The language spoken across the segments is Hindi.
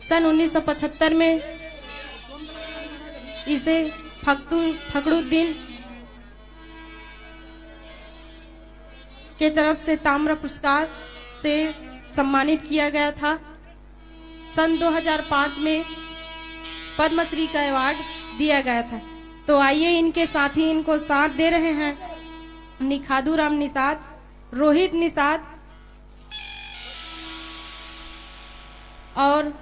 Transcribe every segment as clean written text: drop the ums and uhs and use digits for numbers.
सन 1975 में इसे फखरुद्दीन के तरफ से ताम्र पुरस्कार से सम्मानित किया गया था। सन 2005 में पद्मश्री का अवार्ड दिया गया था। तो आइए इनके साथी इनको साथ दे रहे हैं निखादुराम निषाद, रोहित निषाद और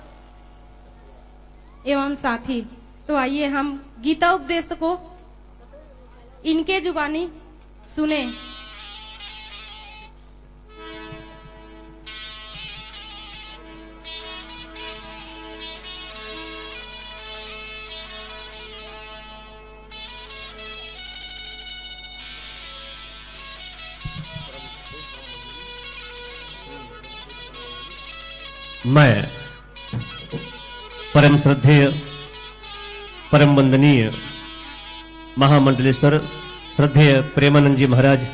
एवं साथी। तो आइए हम गीता उपदेश को इनके जुबानी सुने। मैं परम श्रद्धेय परम वंदनीय महामंडलेश्वर श्रद्धेय प्रेमानंद जी महाराज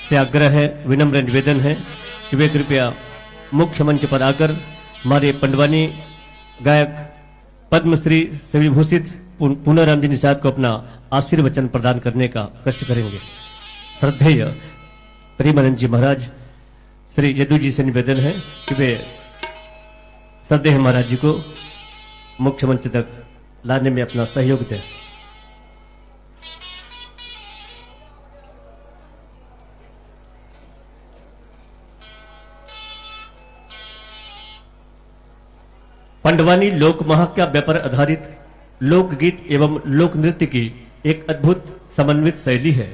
से आग्रह है, विनम्र निवेदन है कि वे कृपया मुख्य मंच पर आकर हमारे पंडवानी गायक पद्मश्री से विभूषित पूर्णाराम जी निषाद को अपना आशीर्वचन प्रदान करने का कष्ट करेंगे। श्रद्धेय प्रेमानंद जी महाराज श्री यदु जी से निवेदन है कि वे श्रद्धेय महाराज जी को मुख्य मंच तक लाने में अपना सहयोग दें। पंडवानी लोक महाकाव्य पर आधारित लोकगीत एवं लोक नृत्य की एक अद्भुत समन्वित शैली है।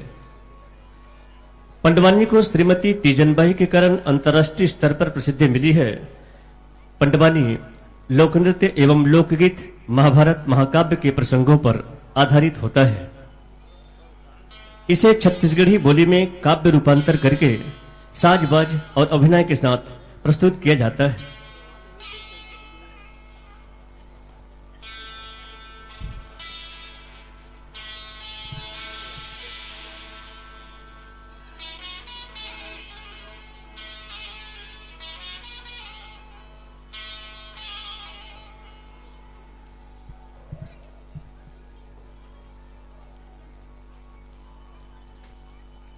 पंडवानी को श्रीमती तीजनबाई के कारण अंतर्राष्ट्रीय स्तर पर प्रसिद्धि मिली है। पंडवानी लोक नृत्य एवं लोकगीत महाभारत महाकाव्य के प्रसंगों पर आधारित होता है। इसे छत्तीसगढ़ी बोली में काव्य रूपांतर करके साजबाज और अभिनय के साथ प्रस्तुत किया जाता है।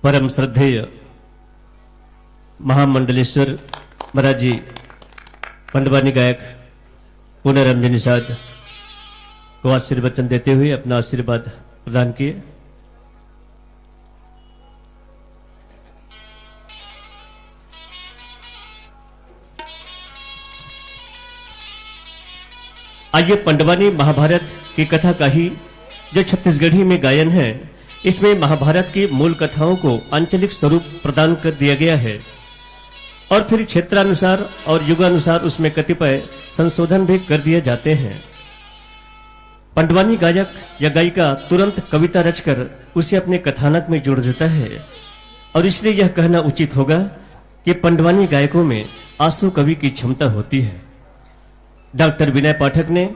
परम श्रद्धेय महामंडलेश्वर महाराज जी पंडवानी गायक पूर्णाराम जी निषाद को आशीर्वचन देते हुए अपना आशीर्वाद प्रदान किए। आइए पंडवानी महाभारत की कथा का ही जो छत्तीसगढ़ी में गायन है, इसमें महाभारत की मूल कथाओं को आंचलिक स्वरूप प्रदान कर दिया गया है और फिर क्षेत्रानुसार और युगानुसार उसमें कतिपय संशोधन भी कर दिए जाते हैं। पंडवानी गायक या गायिका तुरंत कविता रचकर उसे अपने कथानक में जोड़ देता है और इसलिए यह कहना उचित होगा कि पंडवानी गायकों में आंसू कवि की क्षमता होती है। डॉक्टर विनय पाठक ने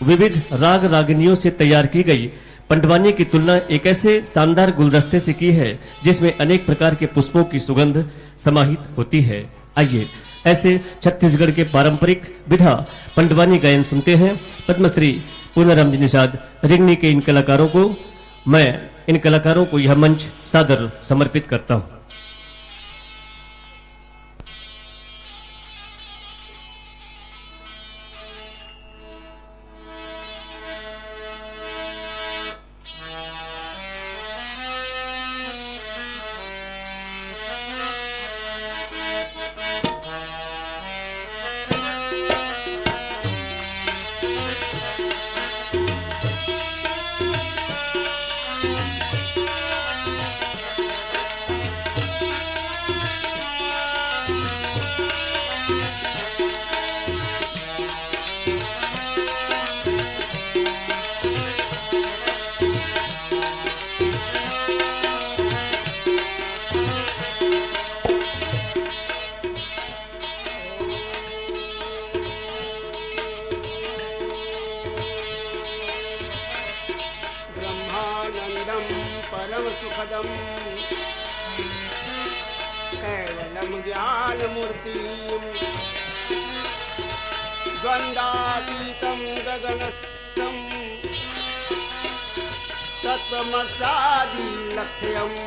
विविध राग रागिनियों से तैयार की गई पंडवानी की तुलना एक ऐसे शानदार गुलदस्ते से की है जिसमें अनेक प्रकार के पुष्पों की सुगंध समाहित होती है। आइए ऐसे छत्तीसगढ़ के पारंपरिक विधा पंडवानी गायन सुनते हैं। पद्मश्री पूर्णाराम जी निषाद रिंगनी के इन कलाकारों को यह मंच सादर समर्पित करता हूं। परम सुखदम केवलम ज्ञान मूर्ति द्वन्द्वातीतं गगनस्थं तत्त्वमसादिलक्ष्यम्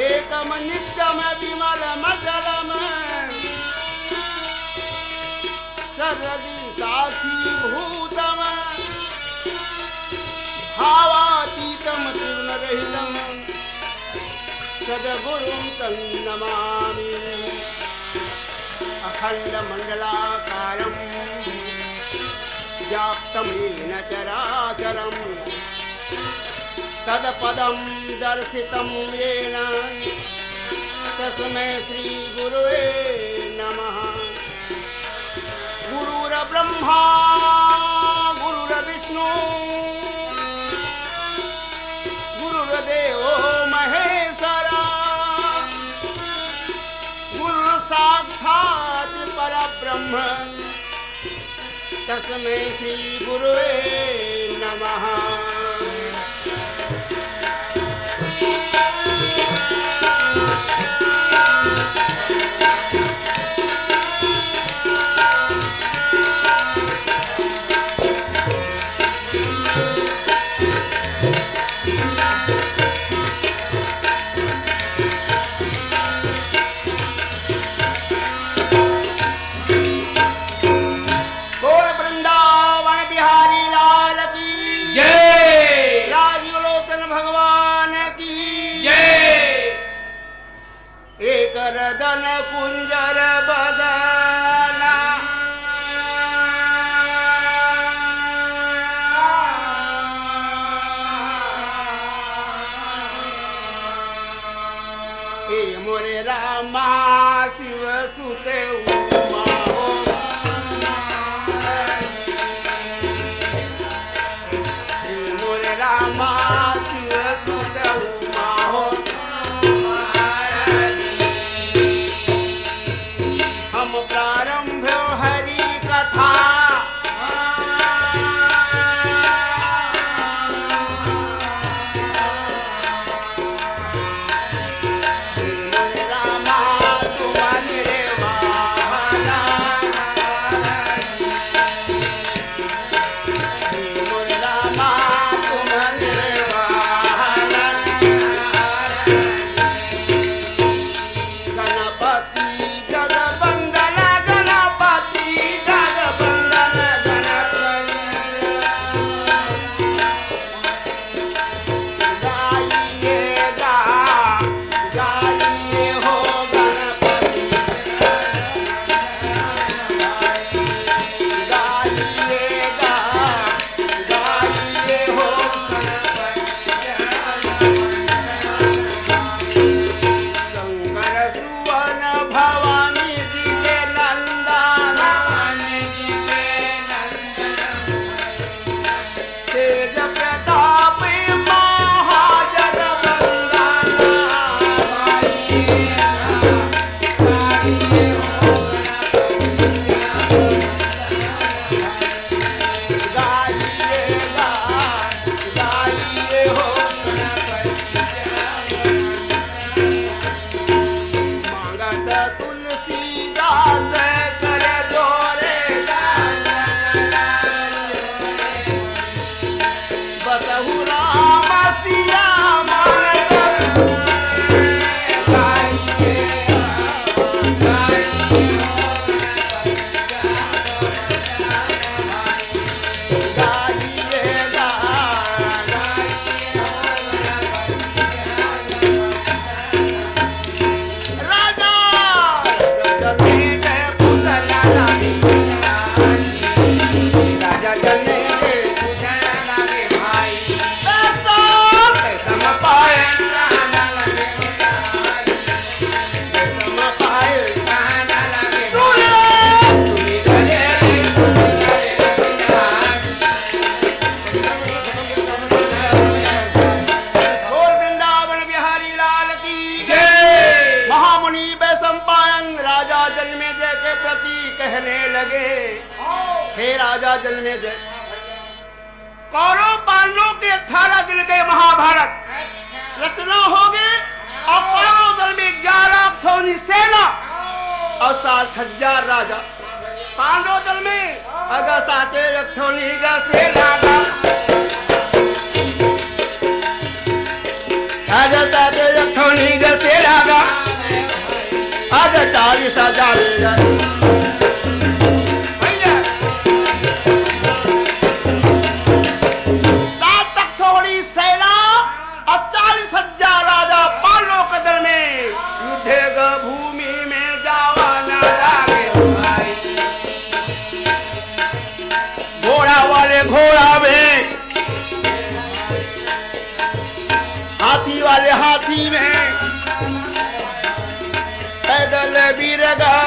एकमनित्यम विमलमचलम सर्वदि साक्षीभूतम भावातीतं त्रिगुणरहितं सद्गुरुं तं नमामि अखण्डमण्डलाकारं व्याप्तं येन चराचरम् तत्पदं दर्शितं येन तस्मै श्रीगुरुवे नमः। गुरुर्ब्रह्मा गुरुर्विष्णु गुरुर्देवो महेश्वरा गुरुर्साक्षात् परब्रह्म तस्मै श्रीगुरुवे नमः। करदन कुंजर बदना ए मोरे रामा शिव सुते उमा हो ए मोरे रामा शिव सुते उमा हो प्रारंभ हरि कथा रामा तुम रे वाला रामा तुम रे वाला गणपति हे राजा जन्मेजय, कौरव पांडवों के 18 दिन के महाभारत रचना हो गए और पांडव दल में 11 थोनी सेना और 60,000 राजा पांडव दल में अगर साथे रथोनी गा से लागा अगर साथे रथोनी गा से लागा अगर 40,000 घोड़ा में हाथी वाले हाथी में पैदल बीरगा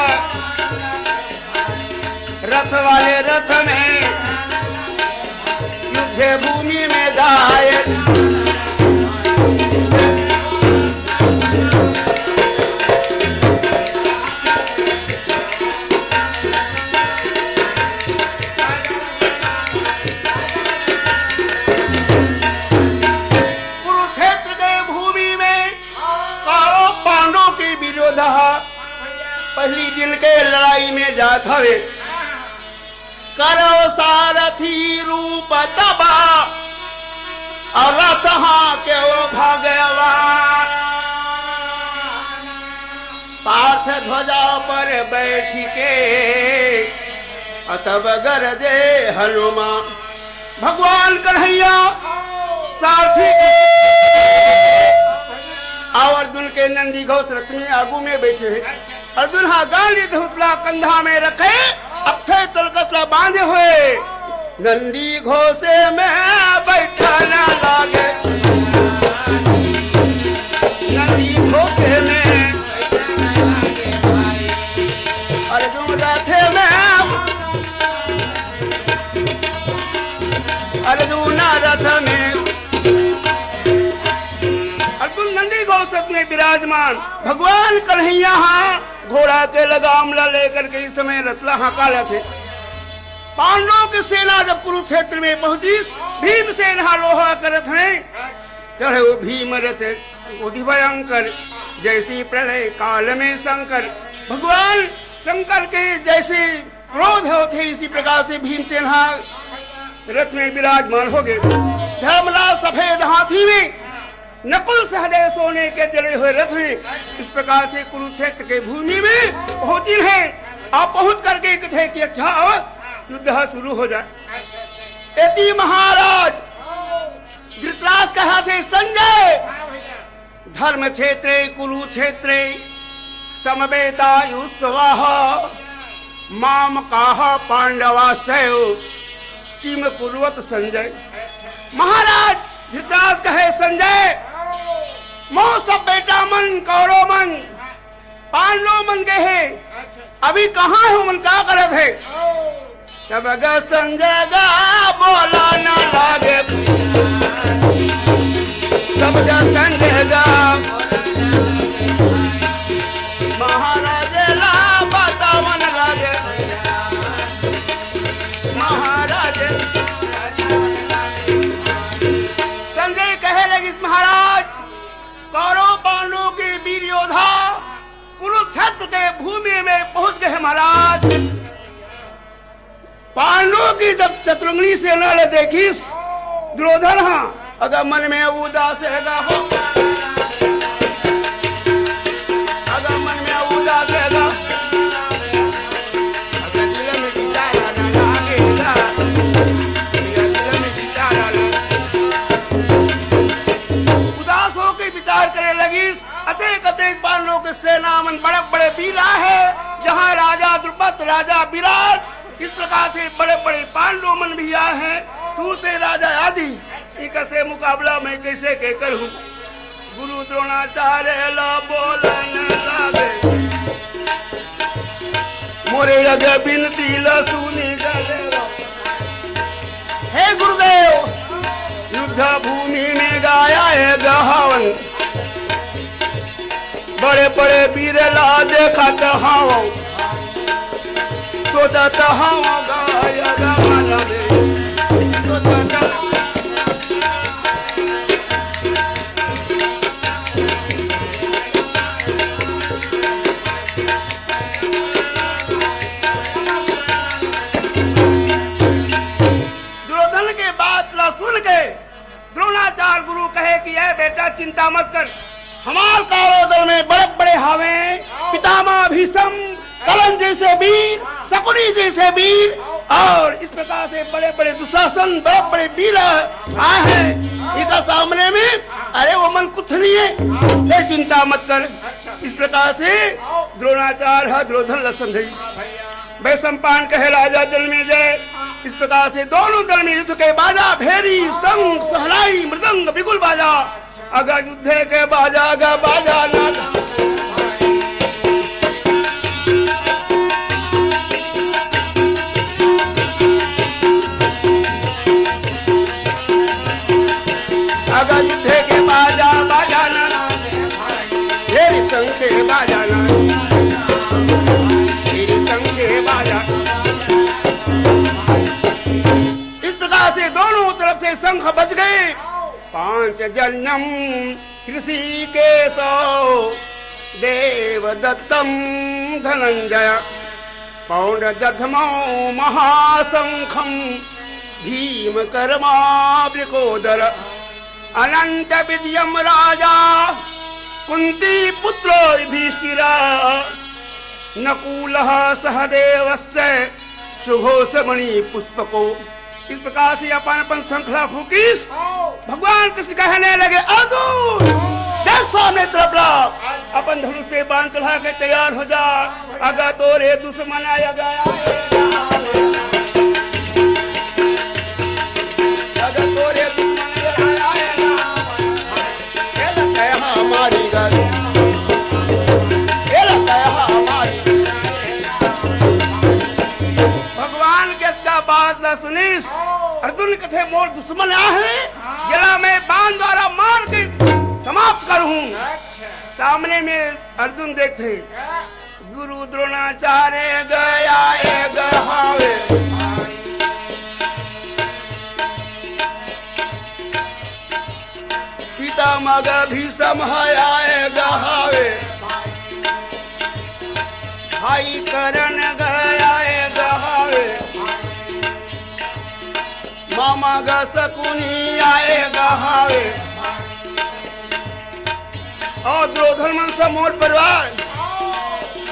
रथ वाले रथ में युद्ध भूमि में जाए पहली दिन के लड़ाई में जात हवे करो सारथी रूप दबा और रथ के वो भगवान पार्थ ध्वजा पर बैठ के तब गरजे हनुमान भगवान कन्हैया सारथी और अर्जुन के नंदी घोष रथ में आगू में बैठे हैं। अर्जुन हा गांडी धुतला कंधा में रखे अक्षय तलकतला बांधे हुए नंदी घोषे में बैठा न लागे नंदी घोषे में अर्जुन रथे में अर्जुन रथ में अर्जुन नंदी घोष में विराजमान भगवान कन्हैया घोड़ा के लगाम ला लेकर के इस समय रतला हकाला थे। पांडवों की सेना जब कुरुक्षेत्र में पहुंची भीमसेन लोहा करत हैं चढ़े वो भीम रथ उधि भयंकर जैसी प्रलय काल में शंकर भगवान शंकर के जैसे क्रोध होते इसी प्रकार से भीमसेन रथ में विराजमान हो गए। धर्मराज सफेद हाथी में नकुल सहदेव सोने के जड़े हुए रथ में इस प्रकार से कुरुक्षेत्र के भूमि में पहुंची है। आप पहुंच करके कहे कि अच्छा युद्ध शुरू हो जाए। एति महाराज धृतराष्ट्र कहा थे संजय धर्म क्षेत्रे कुरुक्षेत्रे समवेतायुस्वाह माम काह पांडवास्तेव किम कुर्वत संजय। महाराज धृतराष्ट्र कहे संजय मोह सब बेटा मन कौरव मन पांडव मन के है अभी कहाँ है मन क्या करत है तब अगर संजय गा बोला न लागे तब जा संजय गा महाराज ला बतावन लागे महाराज संजय कहे लगी महाराज कौरव पांडवों के वीर योद्धा कुरुक्षेत्र के भूमि में पहुंच गए महाराज। पांडवों की जब चतुरंगी सेना ने देखी दुर्योधन अगर मन में उदास रहेगा हो अगर मन में उदास रहेगा अगर दिल में विचार आना लागेगा उदास होकर विचार करने लगी अतेक अतेक पांडवों के सेना मन बड़े बड़े वीर है जहाँ राजा द्रुपद राजा विराट इस प्रकार से बड़े बड़े पांडव मन भी आए हैं सूर से राजा आदि इनसे मुकाबला मैं कैसे के करूं। गुरु द्रोणाचार्य ला बोलन लागे मोरे लगे बिनती ला सुनी गले हे गुरुदेव युद्ध भूमि में गाया है गहावन बड़े बड़े वीर ला देखा कहां सोचा कहां गाया गाना में सोचा चिंता मत कर। हमार कारोदल में बड़े बड़े हावे पितामह भीष्म, कलन जैसे वीर, शकुनी जैसे वीर, और इस प्रकार से बड़े बड़े दुशासन, बड़े बड़े वीर आए हैं। इनका सामने में अरे वो मन कुछ नहीं है, ये चिंता मत कर। इस प्रकार से द्रोणाचार्य है द्रोधन लसन वैशंपायन कहे राजा जल में जय। इस प्रकार से दोनों दल में युद्ध के बाजा भेरी संग सहनाई मृदंग बिगुल बाजा, अगर युद्ध के बाजा अगर बाजा ना अगर युद्ध के बाजा बाजाना तेरी संग के बाजाना तेरी संग के बाजा। इस प्रकार से दोनों तरफ से शंख बज गए। 5 जन्म ऋषिकेशो देवदत्तम धनंजय पौंड्रदधमो महाशंखम भीम कर्मा वृकोदर अनंत विद्यम राजा कुंती पुत्र युधिष्ठिरा नकुलः सहदेवस्य सुघोषमणि पुष्पको। इस प्रकार से अपन श्रृंखला फूकी। भगवान कृष्ण कहने लगे अर्जुन देख सामने तरफ अपन धनुष पे बाण चढ़ा के तैयार हो जा, अगर तोरे दुश्मन आया गया अगर तोरे दुश्मन हमारी भगवान के बात न सुनिस। अर्जुन कथे मोर दुश्मन आहे जरा मैं बाण द्वारा मार के समाप्त करूं। सामने में अर्जुन देखते गुरु द्रोणाचार्य गया गहावे पितामह भीष्म आए गहावे भाई करण गया गहावे मामा ग शकुनी आए गहावे और द्रोधर्मन से मोर परिवार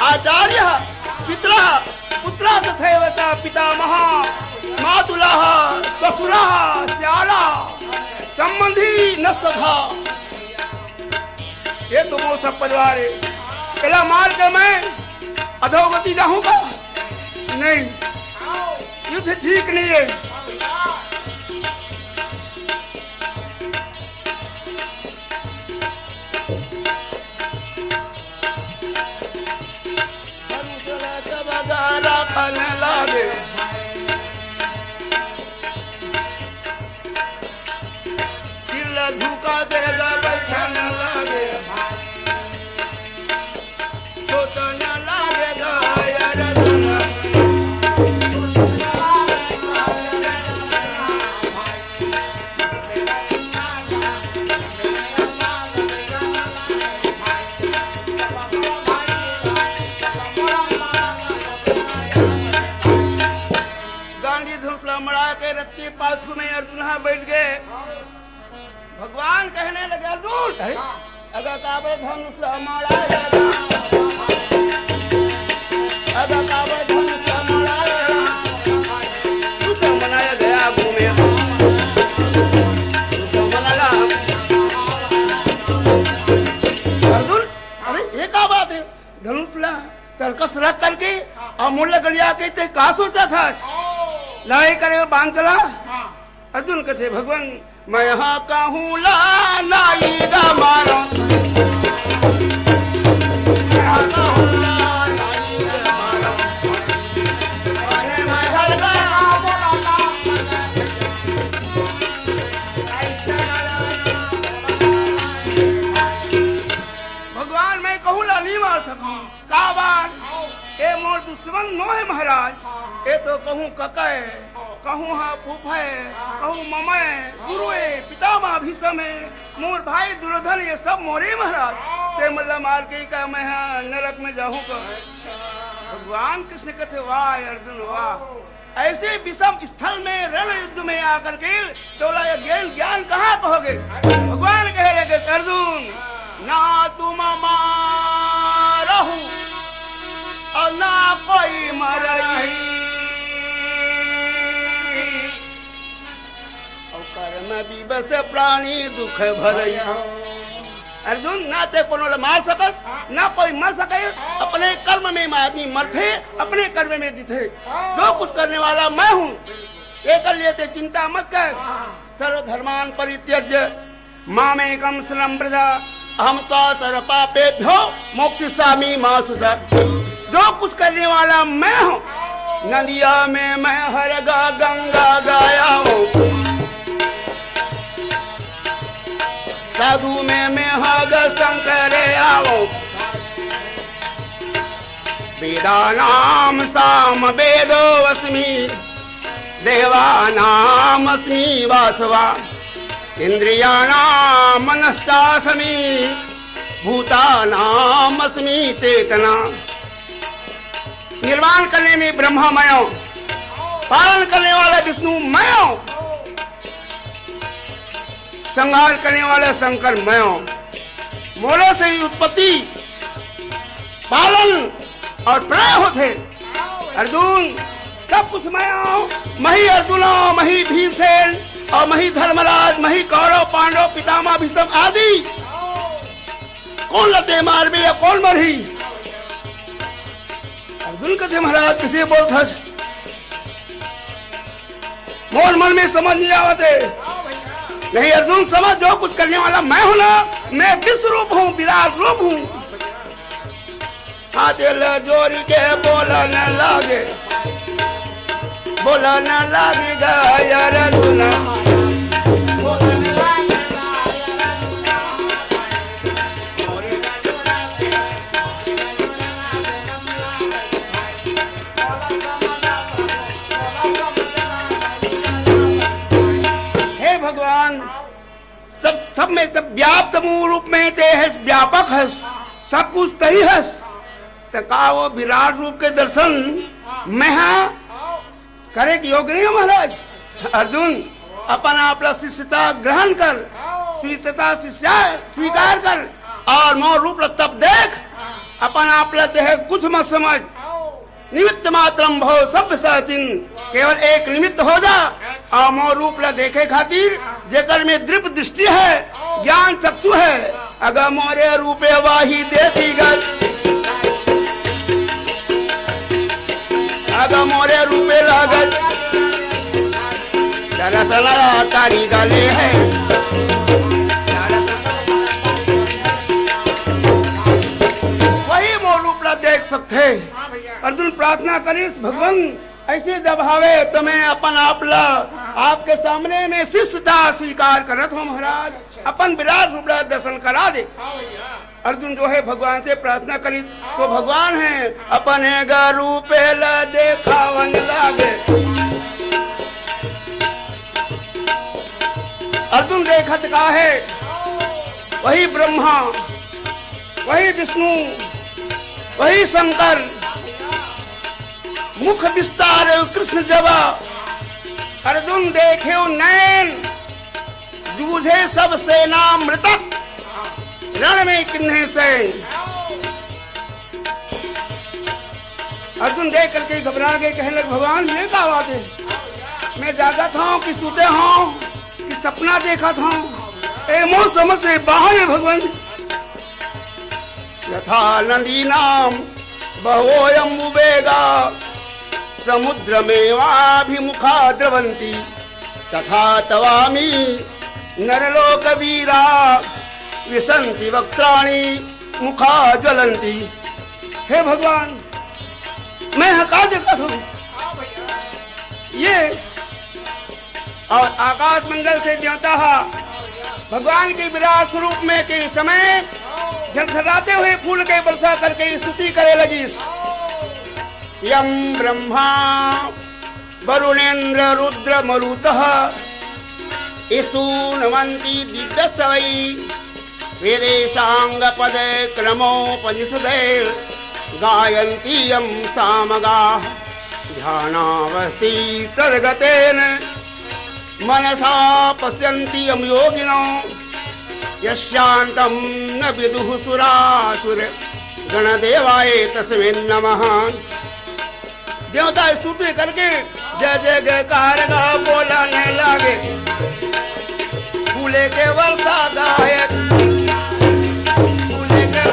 आचार्य पितरा पुत्रा तथैवच पितामह मातुलः ससुरः श्याला संबंधी नष्ट था। ये तो वो सब परिवार है। पहला मार के मैं अधोगति जाऊंगा नहीं, युद्ध ठीक नहीं है। लागे झुका देगा बैठन लागे तो न लागेगा गांधी धुरसला मरा के रथ के पास में अर्जुन बैठ गए। भगवान कहने लगे अर्जुन अगर काबे धनुष हमारा अगर काबे धनुष हमारा तुझे मनाया गया घूमे मनाया अर्जुन। अरे ये क्या बात है धनुष ला तरकस रख करके और मुल्ला गलिया के ते कहा सोचा था लड़ाई करे बांध चला। अर्जुन कहते भगवान मैं यहाँ कहूँ लाएगा मारा भगवान मैं कहूँ ला नहीं मार सकूं का बार ए मोर दुश्मन नो है महाराज। ए तो कहूँ कका कहूँ हाँ फूफा कहूँ ममा गुरु पितामह भीष्म मोर भाई दुर्योधन ये सब मोरे महाराज। ते मल्ला मार के का मैं नरक में जाऊँ का। भगवान कृष्ण कहते वाह अर्जुन वाह ऐसे विषम स्थल में रण युद्ध में आकर के तोला ये ज्ञान कहाँ कहोगे? भगवान कह लगे अर्जुन ना तुम मारहु और ना कोई मरई और कर्म विवश प्राणी दुख भरई। अर्जुन ना ते कोनो मार सकत ना कोई मर सके, अपने कर्म में आदमी मरते, अपने कर्म में जीते। जो कुछ करने वाला मैं हूँ, ये कर लेते चिंता मत कर। सर्व धर्मान परित्यज्य मामेकम शरणं व्रज अहम त्वा सर्व पापेभ्यो मोक्षयिष्यामि मा शुचः। जो कुछ करने वाला मैं हूँ, नदिया में मैं हर गंगा गाया हूँ, साधु में मैं हग शंकर आओ, वेदानाम साम वेदो अस्मि देवानाम अस्मि वासवा इंद्रियाणाम मनश्चास्मि भूतानाम अस्मि चेतना। निर्माण करने में ब्रह्मा मैं हूं, पालन करने वाला विष्णु मैं हूं, संहार करने वाला शंकर मैं हूं। मोरे से ही उत्पत्ति पालन और प्रलय होते। अर्जुन सब कुछ मैं हूं, मही अर्जुन, मही भीमसेन और मही धर्मराज, मही कौरव पांडव पितामह भीष्म आदि। कौन लते मार में या कौन मरही? अर्जुन कहते महाराज किसे बोलता मोर मन में समझ नहीं आवते। नहीं अर्जुन समझ, जो कुछ करने वाला मैं हूं ना, मैं विश्व रूप हूँ, विराट रूप हूँ। हाथ जोड़ी के बोलने लागे यार अर्जुन। हे भगवान, सब में सब व्याप्त मूल रूप में ते है, व्यापक है, सब कुछ तही है। तो का वो विराट रूप के दर्शन मैं करे कि योग्य नहीं हो महाराज? अर्जुन अपन आपला शिष्यता ग्रहण कर, शिष्यता स्वीकार कर और मोर रूप तब देख। अपन आपला देह कुछ मत समझ, निमित्त मात्रम भव सब सचिन, केवल एक निमित्त हो जा और मोर रूप ला देखे खातिर जेकर में दृप दृष्टि है, ज्ञान चक्षु है। अगर मोरे रूपे वाही देखी गल, अगर मोरे रूपे लागल दरअसल तारी गले है। वही मोर रूप ला देख सकते। अर्जुन प्रार्थना करिस भगवान ऐसे जब भावे तो मैं अपन आपला आपके सामने में शिष्यता स्वीकार करत हूँ महाराज, अपन विराट रूप दर्शन करा दे। अर्जुन जो है भगवान से प्रार्थना करी तो भगवान है अपने रूपे ला देखावन लागे। अर्जुन देखत का है, वही ब्रह्मा, वही विष्णु, वही शंकर, मुख विस्तार कृष्ण जबा। अर्जुन देखे नैन जूझे सब सेना मृतक, रण में किन्हे से। अर्जुन देख करके घबरा गए, कहने लगे भगवान ये क्या बात है? मैं जागत हूँ कि सुते हूँ कि सपना देखा था? मोह समझ से बाहर है भगवान। यथा नदी नाम बहोयम्बुवेगा समुद्र में वाभिमुखा द्रवंती, तथा तवामी नरलोक वीरा विसंति वक्त्राणि मुखा ज्वलंती। हे भगवान मैं हका देखा था ये, और आकाश मंडल से देवता भगवान के विराट स्वरूप में के समय झलझलाते हुए फूल के वर्षा करके स्तुति करे लगी। यम ब्रह्मा वरुणेन्द्र रुद्र मरुतः स्तूनवन्ति दिव्यस्तवै वेदेशांग पदे क्रमोपनिषदे गायन्ति यम सामगा ध्यानावस्थी तद्गतेन मनसा पश्यन्ति यं योगिनो यस्यान्तं न विदुः सुरासुर गणदेवाय तस्मै नमः। देवता स्तुति करके जय जय जयकार गा बोलने लगे, फूले के वर्षा गायक फूले के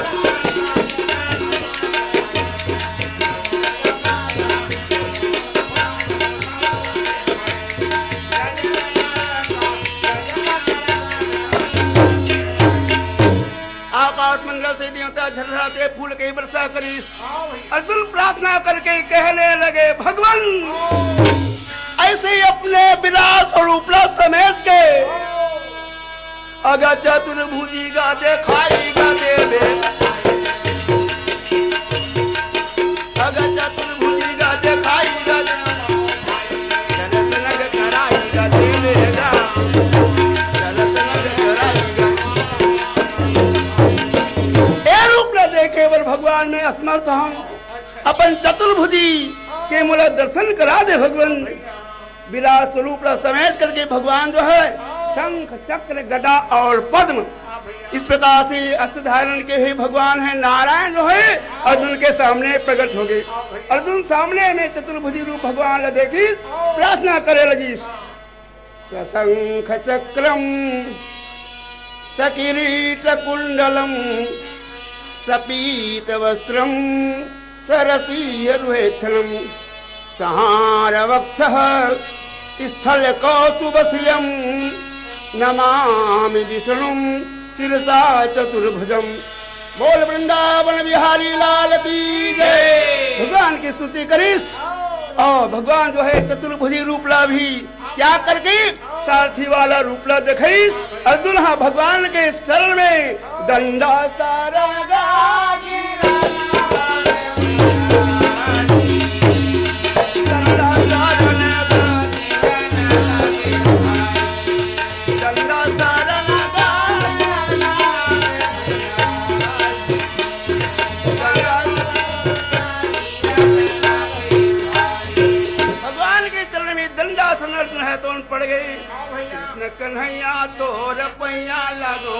आकाश मंडल से देवता झलझलाते फूल की वर्षा करीस। अर्जुन प्रार्थना करके कहने लगे, भगवान ऐसे ही अपने विराट स्वरूप समेट के अगर चतुर्भुजी गाते खाई गाते दे, अगर चतुर्भुजी गाते खाई गाते चलत नग कराई गाते देगा, चलत नग कराई गाते। ए रूप न देखे वर भगवान में असमर्थ हम, अपन चतुर्भुजी के मूल दर्शन करा दे भगवान। विराट स्वरूप समेट करके भगवान जो है शंख चक्र गदा और पद्म इस प्रकार से अस्त्र धारण के ही भगवान है। नारायण जो है अर्जुन के सामने प्रकट हो गए। अर्जुन सामने में चतुर्भुजी रूप भगवान देखी प्रार्थना करे लगी। सशंख चक्रम सकिरीट कुंडलम सपीत वस्त्रम सरसीय रुहेक्षणम सहार वक्षः स्थल कौतुभश्रियम् नमामि विष्णुं शिरसा चतुर्भुजम्। बोल वृंदावन बिहारी लाल की जय। भगवान की स्तुति करिस और भगवान जो है चतुर्भुजी रूपला भी क्या करके सारथी वाला रूपला दिखाइस। अर्जुन हाँ भगवान के शरण में दंडा सारा पड़ गई। कृष्ण कन्हैया तो रपैया लगो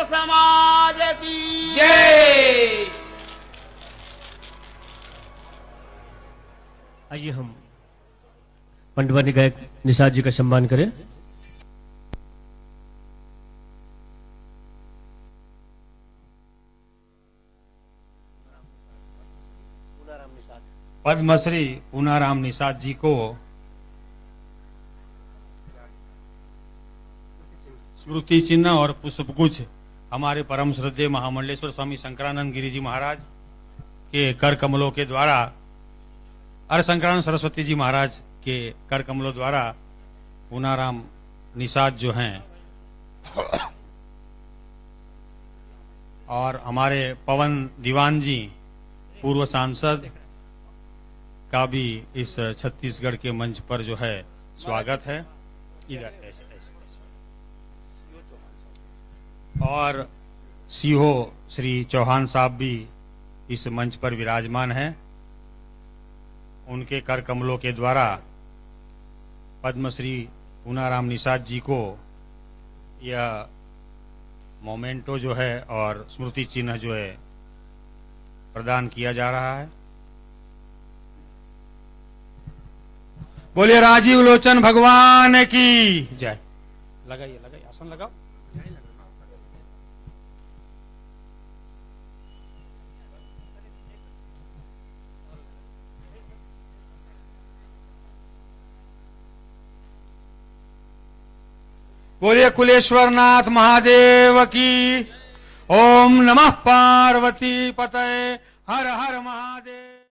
समाज की जय। आइए हम पंडवानी गायक निषाद जी का सम्मान करें। पद्मश्री पूनाराम निषाद जी को स्मृति चिन्ह और पुष्पगुच्छ हमारे परम श्रद्धेय महामंडलेश्वर स्वामी शंकरानंद गिरी जी महाराज के कर कमलों के द्वारा और शंकरानंद सरस्वती जी महाराज के कर कमलों द्वारा पूनाराम निषाद जो हैं और हमारे पवन दीवान जी पूर्व सांसद का भी इस छत्तीसगढ़ के मंच पर जो है स्वागत है। इधर ऐसे। और सीओ श्री चौहान साहब भी इस मंच पर विराजमान हैं। उनके कर कमलों के द्वारा पद्मश्री पूनाराम निषाद जी को यह मोमेंटो जो है और स्मृति चिन्ह जो है प्रदान किया जा रहा है। बोलिए राजीव लोचन भगवान की जय। लगाइए लगाइए, आसन लगाओ। बोलिए कुलेश्वर नाथ महादेव की। ओम नमः पार्वती पतये हर हर महादेव।